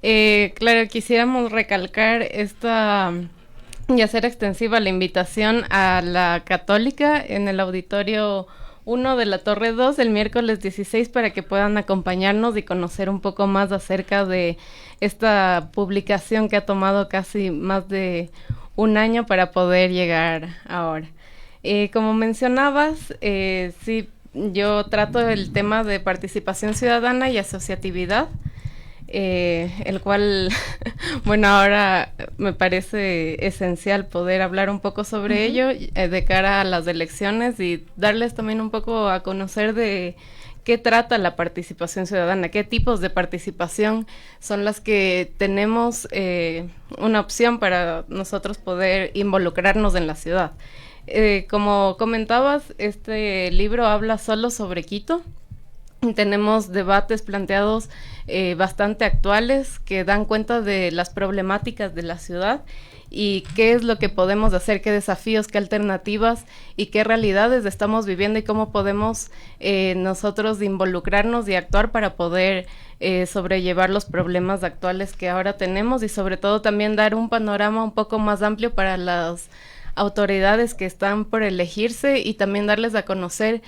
Claro, quisiéramos recalcar esta y hacer extensiva la invitación a la Católica en el auditorio 1 de la Torre 2 el miércoles 16 para que puedan acompañarnos y conocer un poco más acerca de esta publicación que ha tomado casi más de un año para poder llegar ahora. Como mencionabas, sí, yo trato el tema de participación ciudadana y asociatividad, el cual, bueno, ahora me parece esencial poder hablar un poco sobre ello de cara a las elecciones y darles también un poco a conocer de qué trata la participación ciudadana, qué tipos de participación son las que tenemos una opción para nosotros poder involucrarnos en la ciudad. Como comentabas, este libro habla solo sobre Quito. Tenemos debates planteados bastante actuales que dan cuenta de las problemáticas de la ciudad y qué es lo que podemos hacer, qué desafíos, qué alternativas y qué realidades estamos viviendo y cómo podemos nosotros involucrarnos y actuar para poder sobrellevar los problemas actuales que ahora tenemos y sobre todo también dar un panorama un poco más amplio para las autoridades que están por elegirse y también darles a conocer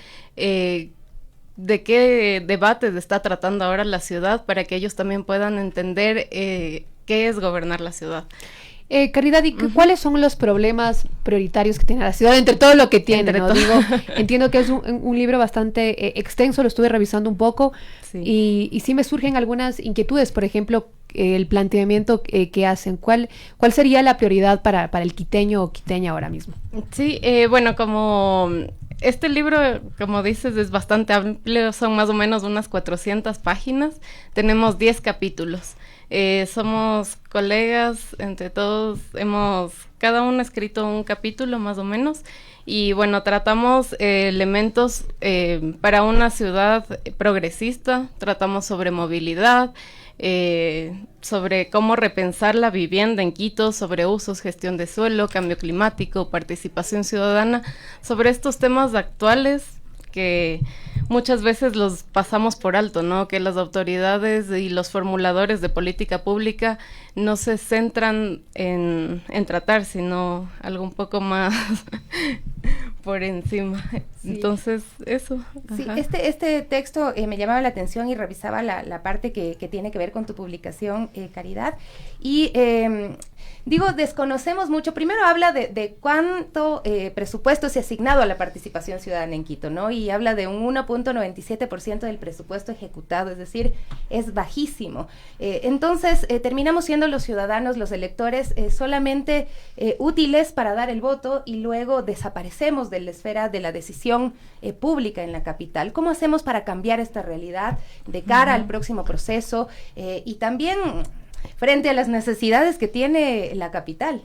de qué debates está tratando ahora la ciudad para que ellos también puedan entender qué es gobernar la ciudad. Caridad, ¿y cuáles son los problemas prioritarios que tiene la ciudad entre todo lo que tiene? ¿No? Digo, entiendo que es un libro bastante extenso, lo estuve revisando un poco, sí. Y sí me surgen algunas inquietudes, por ejemplo, el planteamiento que hacen. ¿Cuál sería la prioridad para el quiteño o quiteña ahora mismo? Sí, bueno, como este libro, como dices, es bastante amplio, son más o menos unas 400 páginas, tenemos 10 capítulos. Somos colegas, entre todos cada uno escrito un capítulo más o menos, y bueno, tratamos elementos para una ciudad progresista, tratamos sobre movilidad, sobre cómo repensar la vivienda en Quito, sobre usos, gestión de suelo, cambio climático, participación ciudadana, sobre estos temas actuales que muchas veces los pasamos por alto, ¿no? Que las autoridades y los formuladores de política pública no se centran en tratar, sino algo un poco más por encima. Sí. Entonces, eso. Sí, este texto me llamaba la atención y revisaba la parte que tiene que ver con tu publicación, Caridad, y digo, desconocemos mucho. Primero habla de cuánto presupuesto se ha asignado a la participación ciudadana en Quito, ¿no? Y habla de un 1.97% del presupuesto ejecutado, es decir, es bajísimo. Entonces, terminamos siendo los ciudadanos, los electores, solamente útiles para dar el voto y luego desaparecemos de la esfera de la decisión pública en la capital. ¿Cómo hacemos para cambiar esta realidad de cara al próximo proceso y también frente a las necesidades que tiene la capital?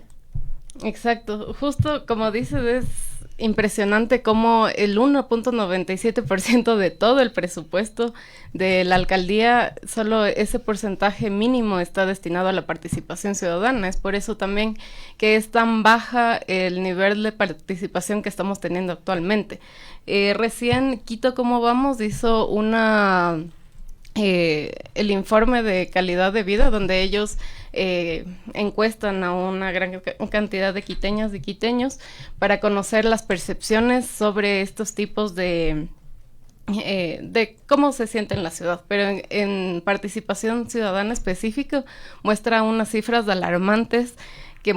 Exacto, justo como dices, es impresionante cómo el 1.97% de todo el presupuesto de la alcaldía, solo ese porcentaje mínimo está destinado a la participación ciudadana. Es por eso también que es tan baja el nivel de participación que estamos teniendo actualmente. Recién Quito Cómo Vamos hizo el informe de calidad de vida, donde ellos encuestan a una gran cantidad de quiteñas y quiteños para conocer las percepciones sobre estos tipos de cómo se siente en la ciudad, pero en participación ciudadana específico muestra unas cifras alarmantes que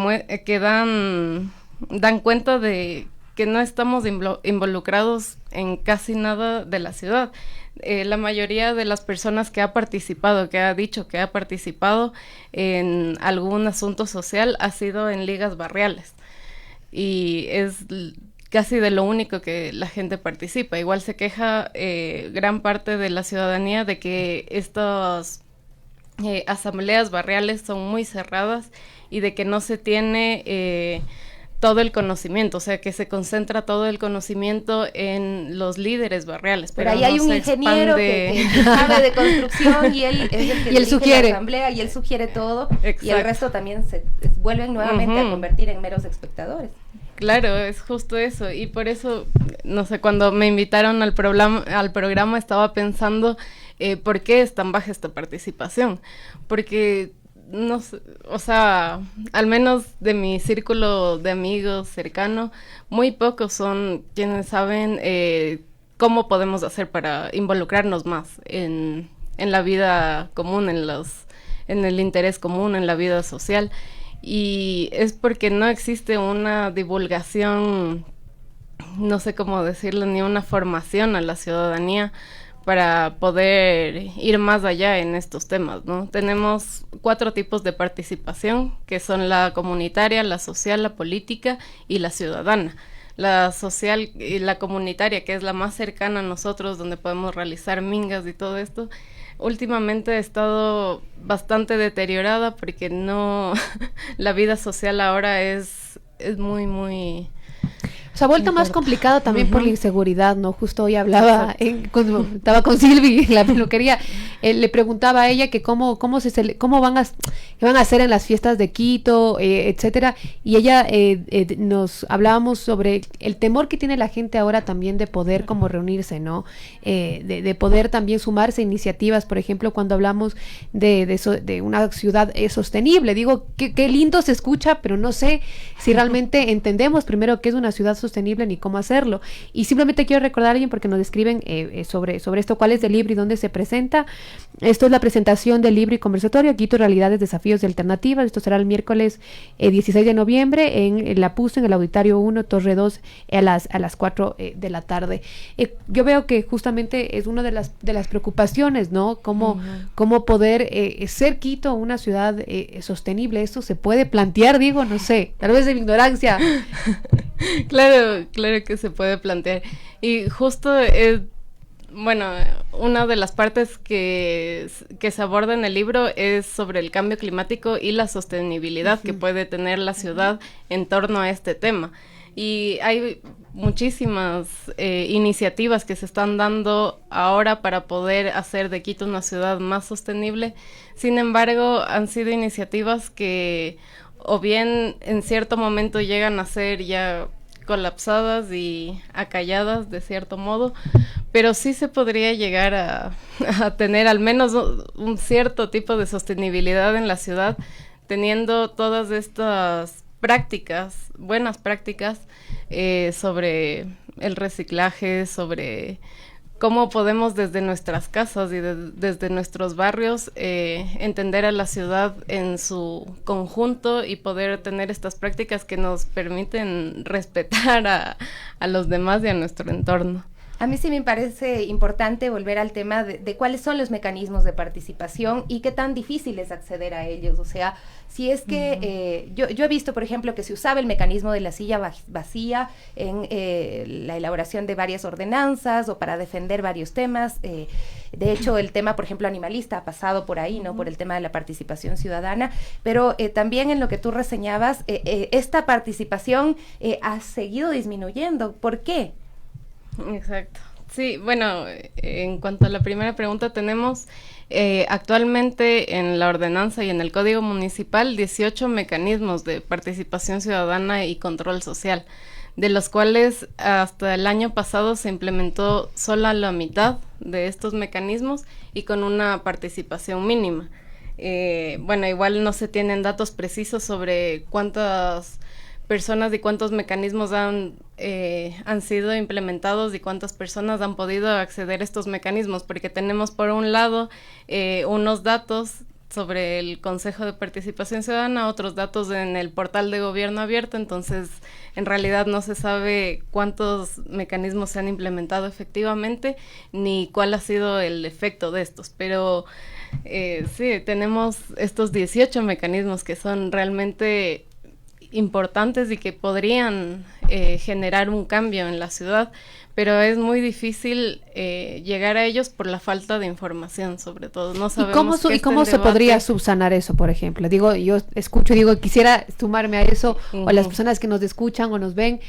dan cuenta de que no estamos involucrados en casi nada de la ciudad. La mayoría de las personas que ha dicho que ha participado en algún asunto social ha sido en ligas barriales y es casi de lo único que la gente participa. Igual se queja gran parte de la ciudadanía de que estas asambleas barriales son muy cerradas y de que no se tiene todo el conocimiento, o sea, que se concentra todo el conocimiento en los líderes barriales. Pero ahí hay un ingeniero que sabe de construcción y él es el que él sugiere la asamblea y él sugiere todo. Exacto. Y el resto también se vuelven nuevamente a convertir en meros espectadores. Claro, es justo eso, y por eso, no sé, cuando me invitaron al programa estaba pensando ¿por qué es tan baja esta participación? Porque no sé, o sea, al menos de mi círculo de amigos cercano, muy pocos son quienes saben cómo podemos hacer para involucrarnos más en la vida común, en el interés común, en la vida social. Y es porque no existe una divulgación, no sé cómo decirlo, ni una formación a la ciudadanía para poder ir más allá en estos temas, ¿no? Tenemos 4 tipos de participación, que son la comunitaria, la social, la política y la ciudadana. La social y la comunitaria, que es la más cercana a nosotros, donde podemos realizar mingas y todo esto, últimamente ha estado bastante deteriorada porque no, la vida social ahora es muy, muy... Se ha vuelto más complicado también por la inseguridad, ¿no? Justo hoy hablaba, cuando estaba con Silvi en la peluquería, le preguntaba a ella que cómo van a hacer en las fiestas de Quito, etcétera, y ella nos hablábamos sobre el temor que tiene la gente ahora también de poder como reunirse, ¿no? De poder también sumarse a iniciativas, por ejemplo, cuando hablamos de una ciudad sostenible. Digo, qué lindo se escucha, pero no sé si realmente entendemos primero qué es una ciudad sostenible ni cómo hacerlo. Y simplemente quiero recordar a alguien porque nos describen sobre esto, cuál es el libro y dónde se presenta. Esto es la presentación del libro y conversatorio Quito, Realidades, Desafíos y Alternativas. Esto será el miércoles 16 de noviembre en la PUS, en el Auditorio 1, Torre 2, a las 4 de la tarde. Yo veo que justamente es una de las preocupaciones, ¿no? Cómo poder ser Quito una ciudad sostenible. Esto se puede plantear, digo, no sé, tal vez de mi ignorancia. Claro que se puede plantear. Y justo bueno, una de las partes que se aborda en el libro es sobre el cambio climático y la sostenibilidad que puede tener la ciudad en torno a este tema. Y hay muchísimas iniciativas que se están dando ahora para poder hacer de Quito una ciudad más sostenible. Sin embargo, han sido iniciativas que o bien en cierto momento llegan a ser ya colapsadas y acalladas de cierto modo, pero sí se podría llegar a tener al menos un cierto tipo de sostenibilidad en la ciudad, teniendo todas estas prácticas, buenas prácticas, sobre el reciclaje, sobre cómo podemos desde nuestras casas y desde nuestros barrios entender a la ciudad en su conjunto y poder tener estas prácticas que nos permiten respetar a los demás y a nuestro entorno. A mí sí me parece importante volver al tema de cuáles son los mecanismos de participación y qué tan difícil es acceder a ellos. O sea, si es que yo he visto, por ejemplo, que se usaba el mecanismo de la silla vacía en la elaboración de varias ordenanzas o para defender varios temas. De hecho, el tema, por ejemplo, animalista ha pasado por ahí, ¿no? Por el tema de la participación ciudadana. Pero también en lo que tú reseñabas, esta participación ha seguido disminuyendo. ¿Por qué? Exacto. Sí, bueno, en cuanto a la primera pregunta, tenemos actualmente en la ordenanza y en el Código Municipal 18 mecanismos de participación ciudadana y control social, de los cuales hasta el año pasado se implementó solo la mitad de estos mecanismos y con una participación mínima. Bueno, igual no se tienen datos precisos sobre cuántas personas y cuántos mecanismos han sido implementados y cuántas personas han podido acceder a estos mecanismos, porque tenemos por un lado unos datos sobre el Consejo de Participación Ciudadana, otros datos en el portal de Gobierno Abierto, entonces en realidad no se sabe cuántos mecanismos se han implementado efectivamente ni cuál ha sido el efecto de estos, pero sí, tenemos estos 18 mecanismos que son realmente importantes y que podrían generar un cambio en la ciudad, pero es muy difícil llegar a ellos por la falta de información, sobre todo. No sabemos ¿Y cómo se podría subsanar eso, por ejemplo? Digo, yo escucho, quisiera sumarme a eso, o las personas que nos escuchan o nos ven,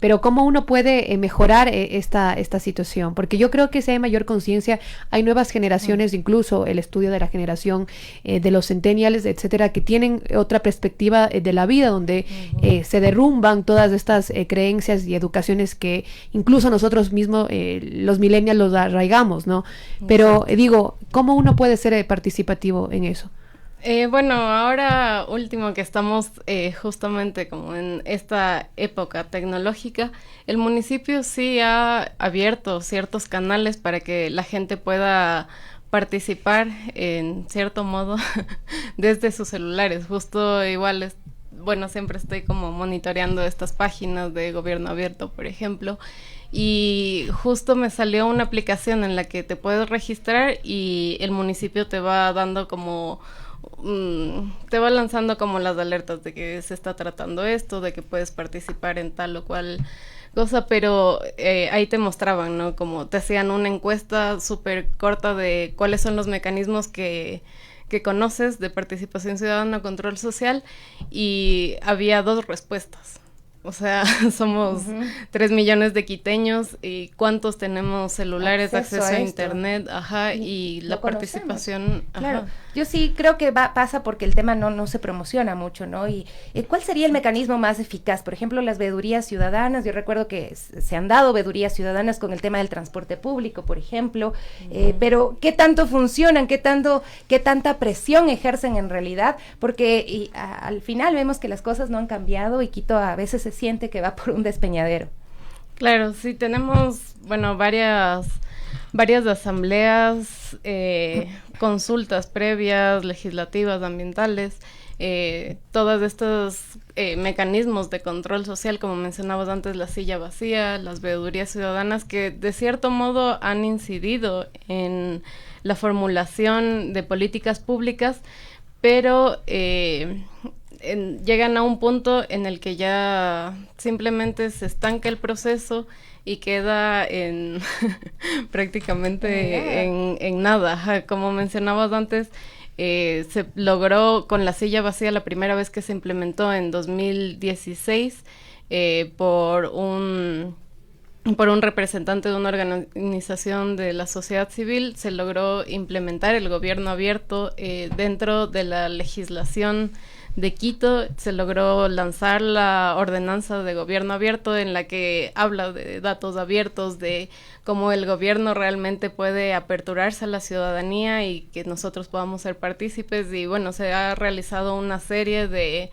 pero ¿cómo uno puede mejorar esta situación? Porque yo creo que si hay mayor conciencia, hay nuevas generaciones, incluso el estudio de la generación de los centennials, etcétera, que tienen otra perspectiva de la vida, donde se derrumban todas estas creencias y educaciones que incluso nosotros mismos, los millennials, los arraigamos, ¿no? Pero digo, ¿cómo uno puede ser participativo en eso? Bueno, ahora último que estamos justamente como en esta época tecnológica, el municipio sí ha abierto ciertos canales para que la gente pueda participar en cierto modo desde sus celulares. Justo igual bueno, siempre estoy como monitoreando estas páginas de gobierno abierto, por ejemplo, y justo me salió una aplicación en la que te puedes registrar y el municipio te va dando como te va lanzando como las alertas de que se está tratando esto, de que puedes participar en tal o cual cosa, pero ahí te mostraban, ¿no? Como te hacían una encuesta súper corta de cuáles son los mecanismos que conoces de participación ciudadana o control social, y había 2 respuestas. O sea, somos 3 millones de quiteños, y ¿cuántos tenemos celulares, acceso a internet? Ajá, y la participación. Claro, ajá. yo sí creo que pasa porque el tema no se promociona mucho, ¿no? Y ¿cuál sería el mecanismo más eficaz? Por ejemplo, las veedurías ciudadanas. Yo recuerdo que se han dado veedurías ciudadanas con el tema del transporte público, por ejemplo, pero ¿qué tanto funcionan? ¿Qué tanta presión ejercen en realidad? Porque al final vemos que las cosas no han cambiado y Quito a veces se siente que va por un despeñadero. Claro, sí, tenemos, bueno, varias asambleas, consultas previas, legislativas, ambientales, todos estos mecanismos de control social, como mencionabas antes, la silla vacía, las veedurías ciudadanas, que de cierto modo han incidido en la formulación de políticas públicas, pero llegan a un punto en el que ya simplemente se estanca el proceso y queda en prácticamente en nada. Ajá, como mencionabas antes, se logró con la silla vacía la primera vez que se implementó en 2016 por un representante de una organización de la sociedad civil. Se logró implementar el gobierno abierto dentro de la legislación de Quito. Se logró lanzar la ordenanza de gobierno abierto, en la que habla de datos abiertos, de cómo el gobierno realmente puede aperturarse a la ciudadanía y que nosotros podamos ser partícipes. Y bueno, se ha realizado una serie de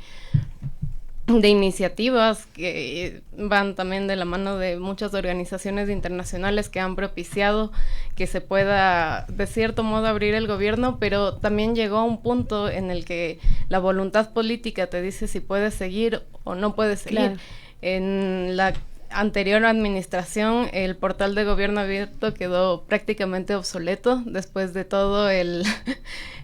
iniciativas que van también de la mano de muchas organizaciones internacionales que han propiciado que se pueda de cierto modo abrir el gobierno, pero también llegó a un punto en el que la voluntad política te dice si puedes seguir o no puedes seguir. Claro. En la anterior administración, el portal de gobierno abierto quedó prácticamente obsoleto después de todo el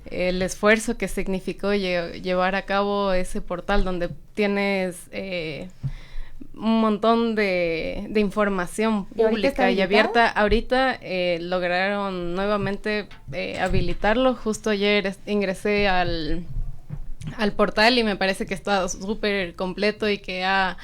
esfuerzo que significó llevar a cabo ese portal, donde tienes un montón de información pública y abierta. Ahorita lograron nuevamente habilitarlo. Justo ayer ingresé al portal y me parece que está súper completo y que ha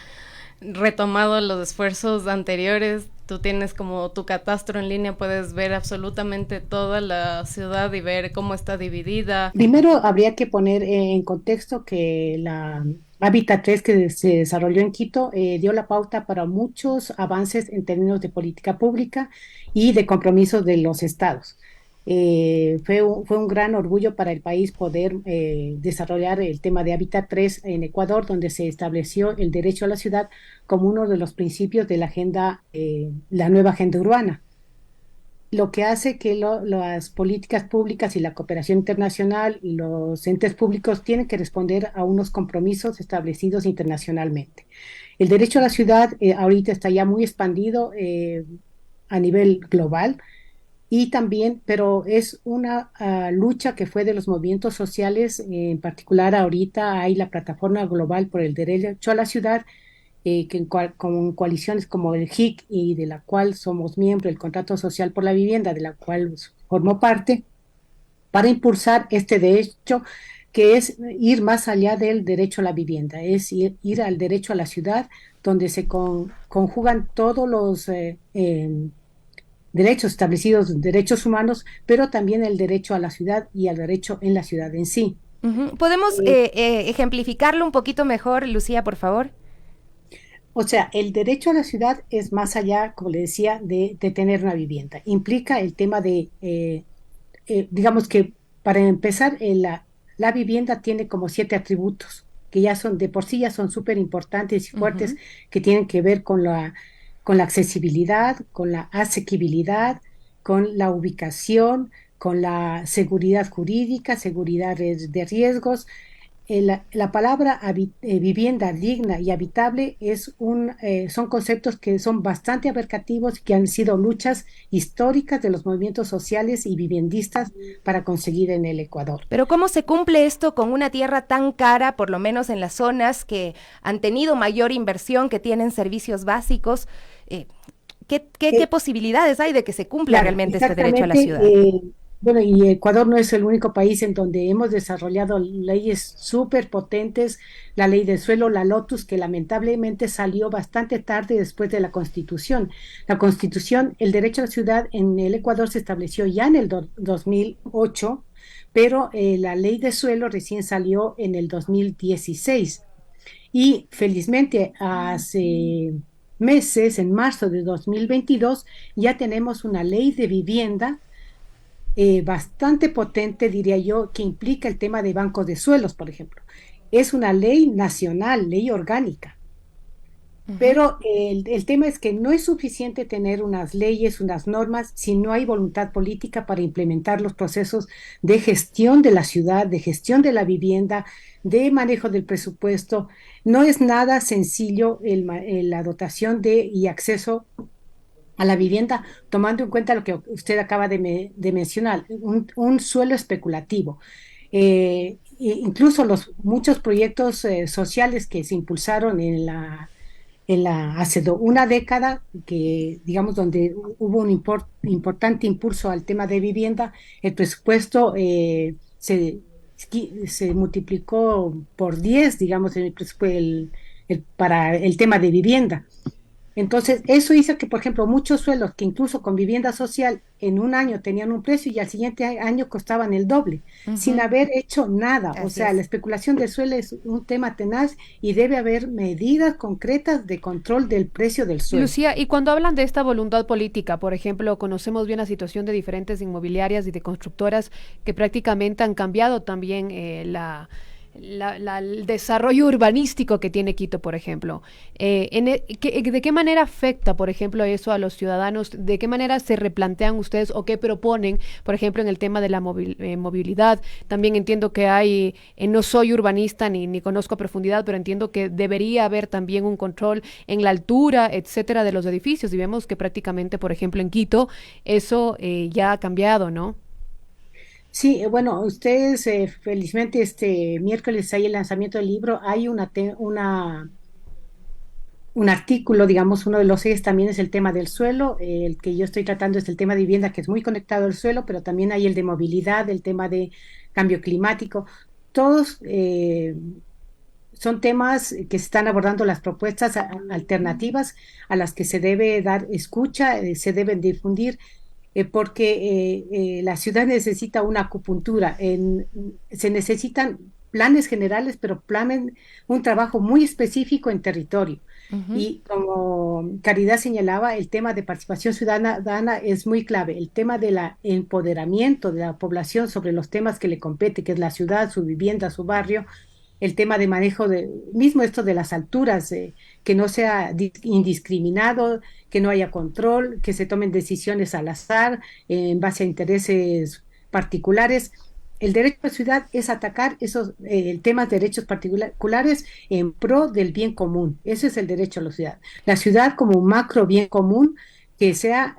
retomado los esfuerzos anteriores. Tú tienes como tu catastro en línea, puedes ver absolutamente toda la ciudad y ver cómo está dividida. Primero habría que poner en contexto que la Hábitat 3 que se desarrolló en Quito dio la pauta para muchos avances en términos de política pública y de compromisos de los estados. Fue un gran orgullo para el país poder desarrollar el tema de Hábitat 3 en Ecuador, donde se estableció el derecho a la ciudad como uno de los principios de la nueva agenda urbana, lo que hace que las políticas públicas y la cooperación internacional y los entes públicos tienen que responder a unos compromisos establecidos internacionalmente. El derecho a la ciudad ahorita está ya muy expandido a nivel global, y también, pero es una lucha que fue de los movimientos sociales. En particular ahorita hay la Plataforma Global por el Derecho a la Ciudad, con coaliciones como el HIC, y de la cual somos miembros, el Contrato Social por la Vivienda, de la cual formo parte, para impulsar este derecho, que es ir más allá del derecho a la vivienda, es ir al derecho a la ciudad, donde se conjugan todos los derechos establecidos, derechos humanos, pero también el derecho a la ciudad y al derecho en la ciudad en sí. ¿Podemos ejemplificarlo un poquito mejor, Lucía, por favor? O sea, el derecho a la ciudad es más allá, como le decía, de tener una vivienda. Implica el tema de, digamos que para empezar, la vivienda tiene como 7 atributos que ya son, de por sí ya son súper importantes y fuertes, que tienen que ver con la accesibilidad, con la asequibilidad, con la ubicación, con la seguridad jurídica, seguridad de riesgos. La palabra vivienda digna y habitable son conceptos que son bastante abarcativos, que han sido luchas históricas de los movimientos sociales y viviendistas para conseguir en el Ecuador. Pero ¿cómo se cumple esto con una tierra tan cara, por lo menos en las zonas que han tenido mayor inversión, que tienen servicios básicos? ¿Qué posibilidades hay de que se cumpla realmente este derecho a la ciudad? Bueno, y Ecuador no es el único país en donde hemos desarrollado leyes súper potentes, la ley del suelo, la Lotus, que lamentablemente salió bastante tarde después de la Constitución. La Constitución, el derecho a la ciudad en el Ecuador se estableció ya en el 2008, pero la ley de suelo recién salió en el 2016. Y felizmente hace meses, en marzo de 2022, ya tenemos una ley de vivienda bastante potente, diría yo, que implica el tema de bancos de suelos, por ejemplo. Es una ley nacional, ley orgánica. Pero el tema es que no es suficiente tener unas leyes, unas normas, si no hay voluntad política para implementar los procesos de gestión de la ciudad, de gestión de la vivienda, de manejo del presupuesto. No es nada sencillo la dotación y acceso a la vivienda, tomando en cuenta lo que usted acaba de mencionar, un suelo especulativo. Incluso muchos proyectos sociales que se impulsaron hace una década, que digamos donde hubo un importante impulso al tema de vivienda, el presupuesto se multiplicó por 10, digamos, para el tema de vivienda. Entonces, eso hizo que, por ejemplo, muchos suelos que incluso con vivienda social en un año tenían un precio y al siguiente año costaban el doble, sin haber hecho nada. O sea, la especulación del suelo es un tema tenaz y debe haber medidas concretas de control del precio del suelo. Lucía, y cuando hablan de esta voluntad política, por ejemplo, conocemos bien la situación de diferentes inmobiliarias y de constructoras que prácticamente han cambiado también el desarrollo urbanístico que tiene Quito, por ejemplo. ¿De qué manera afecta, por ejemplo, eso a los ciudadanos? ¿De qué manera se replantean ustedes o qué proponen, por ejemplo, en el tema de la movilidad? También entiendo que hay, no soy urbanista ni conozco a profundidad, pero entiendo que debería haber también un control en la altura, etcétera, de los edificios. Y vemos que prácticamente, por ejemplo, en Quito, eso ya ha cambiado, ¿no? Sí, bueno, ustedes felizmente este miércoles hay el lanzamiento del libro, hay un artículo, digamos, uno de los ejes también es el tema del suelo, el que yo estoy tratando es el tema de vivienda, que es muy conectado al suelo, pero también hay el de movilidad, el tema de cambio climático, todos son temas que se están abordando las propuestas alternativas a las que se debe dar escucha, se deben difundir porque la ciudad necesita una acupuntura, se necesitan planes generales, pero un trabajo muy específico en territorio. Y como Caridad señalaba, el tema de participación ciudadana es muy clave. El tema del empoderamiento de la población sobre los temas que le compete, que es la ciudad, su vivienda, su barrio, el tema de manejo mismo esto de las alturas, que no sea indiscriminado, que no haya control, que se tomen decisiones al azar, en base a intereses particulares. El derecho a la ciudad es atacar esos temas de derechos particulares en pro del bien común. Ese es el derecho a la ciudad. La ciudad como un macro bien común que sea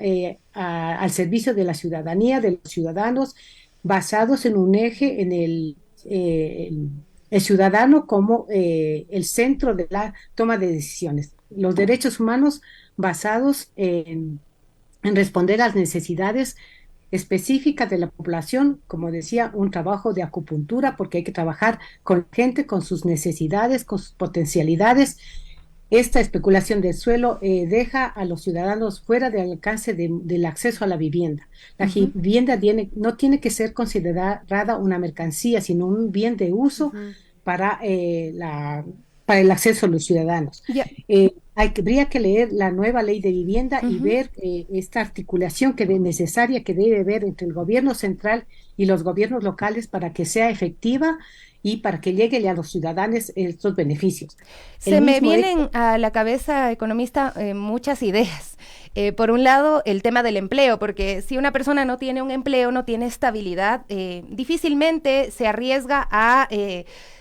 al servicio de la ciudadanía, de los ciudadanos, basados en un eje en el ciudadano como el centro de la toma de decisiones. Los derechos humanos basados en responder a las necesidades específicas de la población, como decía, un trabajo de acupuntura, porque hay que trabajar con gente, con sus necesidades, con sus potencialidades. Esta especulación del suelo deja a los ciudadanos fuera del alcance del acceso a la vivienda. La vivienda no tiene que ser considerada una mercancía, sino un bien de uso para el acceso a los ciudadanos. Habría que leer la nueva ley de vivienda y ver esta articulación necesaria que debe haber entre el gobierno central y los gobiernos locales para que sea efectiva y para que lleguen a los ciudadanos estos beneficios. Se me vienen a la cabeza, economista, muchas ideas. Por un lado, el tema del empleo, porque si una persona no tiene un empleo, no tiene estabilidad, difícilmente se arriesga a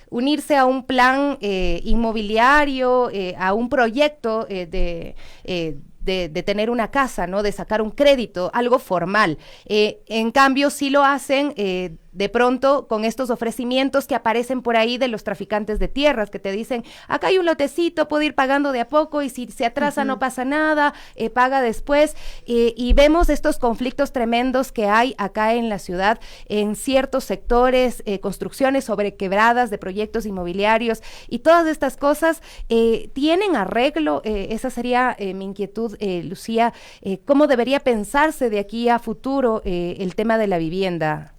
unirse a un plan inmobiliario, a un proyecto de tener una casa, ¿no? De sacar un crédito, algo formal. En cambio, sí lo hacen de pronto con estos ofrecimientos que aparecen por ahí de los traficantes de tierras, que te dicen, acá hay un lotecito, puedo ir pagando de a poco y si se atrasa no pasa nada, paga después. Y vemos estos conflictos tremendos que hay acá en la ciudad, en ciertos sectores, construcciones sobre quebradas de proyectos inmobiliarios y todas estas cosas tienen arreglo. Esa sería mi inquietud, Lucía. ¿Cómo debería pensarse de aquí a futuro el tema de la vivienda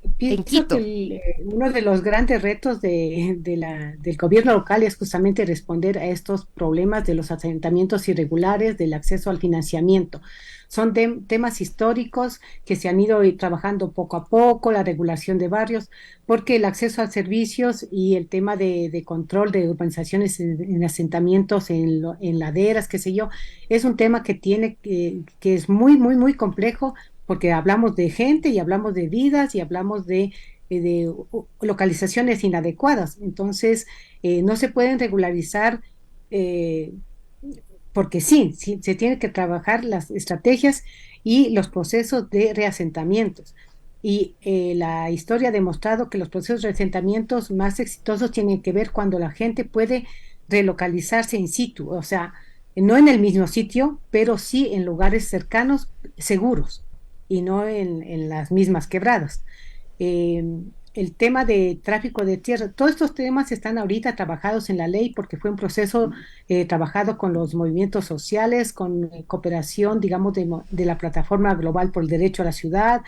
en Pienso Quito? que uno de los grandes retos del gobierno local es justamente responder a estos problemas de los asentamientos irregulares, del acceso al financiamiento. Son temas históricos que se han ido trabajando poco a poco, la regulación de barrios, porque el acceso a servicios y el tema de control de urbanizaciones en asentamientos, en laderas, qué sé yo, es un tema que es muy, muy, muy complejo porque hablamos de gente y hablamos de vidas y hablamos de localizaciones inadecuadas. Entonces, no se pueden regularizar eh, porque sí, se tienen que trabajar las estrategias y los procesos de reasentamientos. Y la historia ha demostrado que los procesos de reasentamientos más exitosos tienen que ver cuando la gente puede relocalizarse in situ, o sea, no en el mismo sitio, pero sí en lugares cercanos, seguros y no en las mismas quebradas. Eh, el tema de tráfico de tierra, todos estos temas están ahorita trabajados en la ley porque fue un proceso trabajado con los movimientos sociales, con cooperación, digamos, de la Plataforma Global por el Derecho a la Ciudad,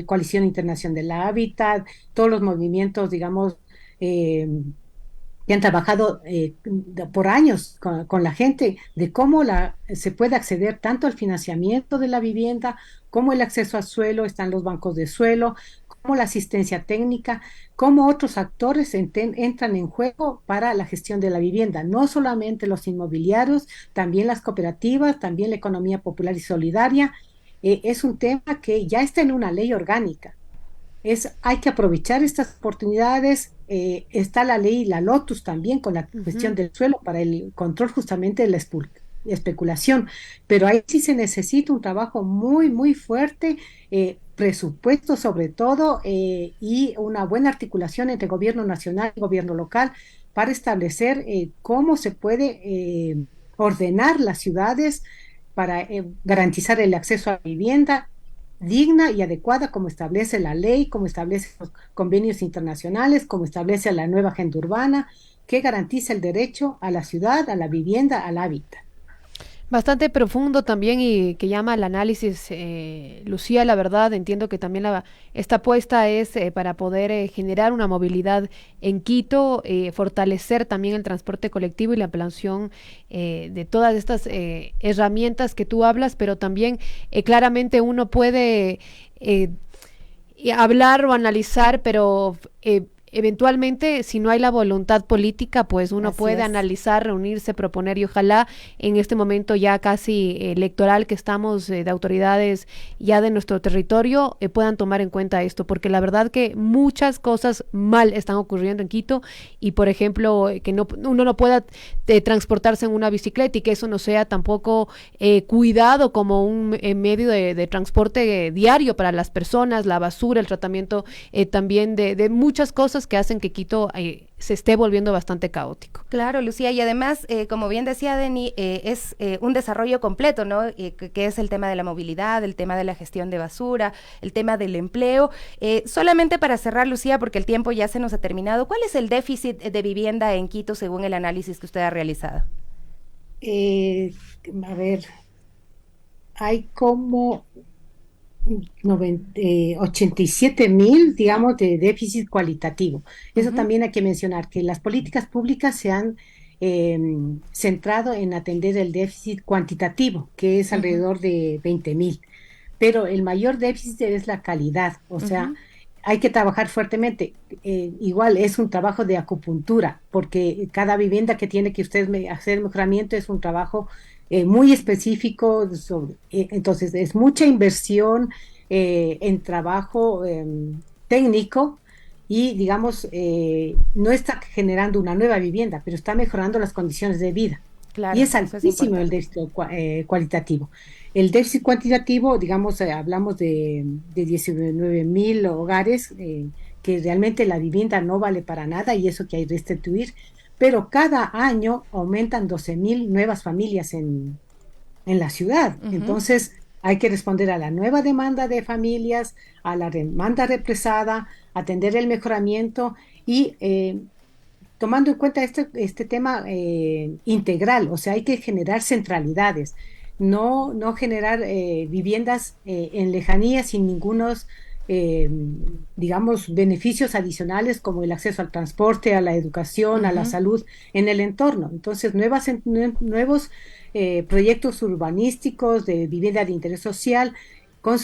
Coalición Internacional del Hábitat, todos los movimientos, digamos, eh, que han trabajado por años con la gente de cómo se puede acceder tanto al financiamiento de la vivienda como el acceso al suelo, están los bancos de suelo, como la asistencia técnica, como otros actores entran en juego para la gestión de la vivienda, no solamente los inmobiliarios, también las cooperativas, también la economía popular y solidaria. Es un tema que ya está en una ley orgánica. Hay que aprovechar estas oportunidades. Está la ley, la Lotus también, con la cuestión del suelo para el control justamente de la especulación, pero ahí sí se necesita un trabajo muy, muy fuerte, presupuesto sobre todo, y una buena articulación entre gobierno nacional y gobierno local para establecer cómo se puede ordenar las ciudades para garantizar el acceso a la vivienda digna y adecuada como establece la ley, como establece los convenios internacionales, como establece la nueva agenda urbana, que garantiza el derecho a la ciudad, a la vivienda, al hábitat. Bastante profundo también y que llama al análisis, Lucía, la verdad, entiendo que también esta apuesta es para poder generar una movilidad en Quito, fortalecer también el transporte colectivo y la ampliación de todas estas herramientas que tú hablas, pero también claramente uno puede hablar o analizar, pero eventualmente, si no hay la voluntad política, pues uno puede analizar, reunirse, proponer y ojalá en este momento ya casi electoral que estamos de autoridades ya de nuestro territorio puedan tomar en cuenta esto, porque la verdad que muchas cosas mal están ocurriendo en Quito y por ejemplo que uno no pueda transportarse en una bicicleta y que eso no sea tampoco cuidado como un medio de transporte diario para las personas, la basura, el tratamiento también de muchas cosas que hacen que Quito se esté volviendo bastante caótico. Claro, Lucía, y además, como bien decía Deni, es un desarrollo completo, ¿no? Que es el tema de la movilidad, el tema de la gestión de basura, el tema del empleo. Solamente para cerrar, Lucía, porque el tiempo ya se nos ha terminado, ¿cuál es el déficit de vivienda en Quito según el análisis que usted ha realizado? A ver, hay como 87.000, digamos, de déficit cualitativo. Eso también hay que mencionar, que las políticas públicas se han centrado en atender el déficit cuantitativo, que es alrededor de 20.000. pero el mayor déficit es la calidad, o sea, hay que trabajar fuertemente. Igual es un trabajo de acupuntura, porque cada vivienda que tiene que usted hacer mejoramiento es un trabajo muy específico, entonces es mucha inversión en trabajo técnico y, digamos, no está generando una nueva vivienda, pero está mejorando las condiciones de vida. Y Claro, es eso es altísimo el importante. déficit cualitativo. El déficit cuantitativo, digamos, hablamos de 19.000 hogares que realmente la vivienda no vale para nada y eso que hay que restituir, pero cada año aumentan 12.000 nuevas familias en la ciudad. Ujú. Entonces, hay que responder a la nueva demanda de familias, a la demanda represada, atender el mejoramiento y tomando en cuenta este tema integral, o sea, hay que generar centralidades, no generar viviendas en lejanía sin ningunos, eh, digamos, beneficios adicionales como el acceso al transporte, a la educación, a la Ujú. salud en el entorno. Entonces, nuevos proyectos urbanísticos de vivienda de interés social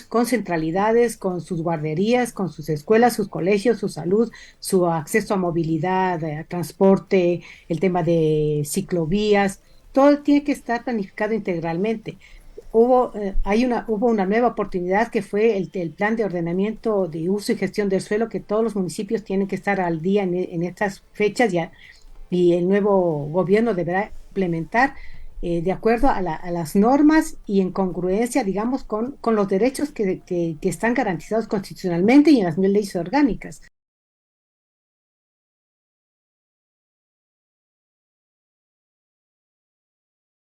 con centralidades, con sus guarderías, con sus escuelas, sus colegios, su salud, su acceso a movilidad, a transporte, el tema de ciclovías, todo tiene que estar planificado integralmente. Hubo una nueva oportunidad que fue el plan de ordenamiento de uso y gestión del suelo que todos los municipios tienen que estar al día en estas fechas ya, y el nuevo gobierno deberá implementar de acuerdo a las normas y en congruencia, digamos, con los derechos que están garantizados constitucionalmente y en las leyes orgánicas.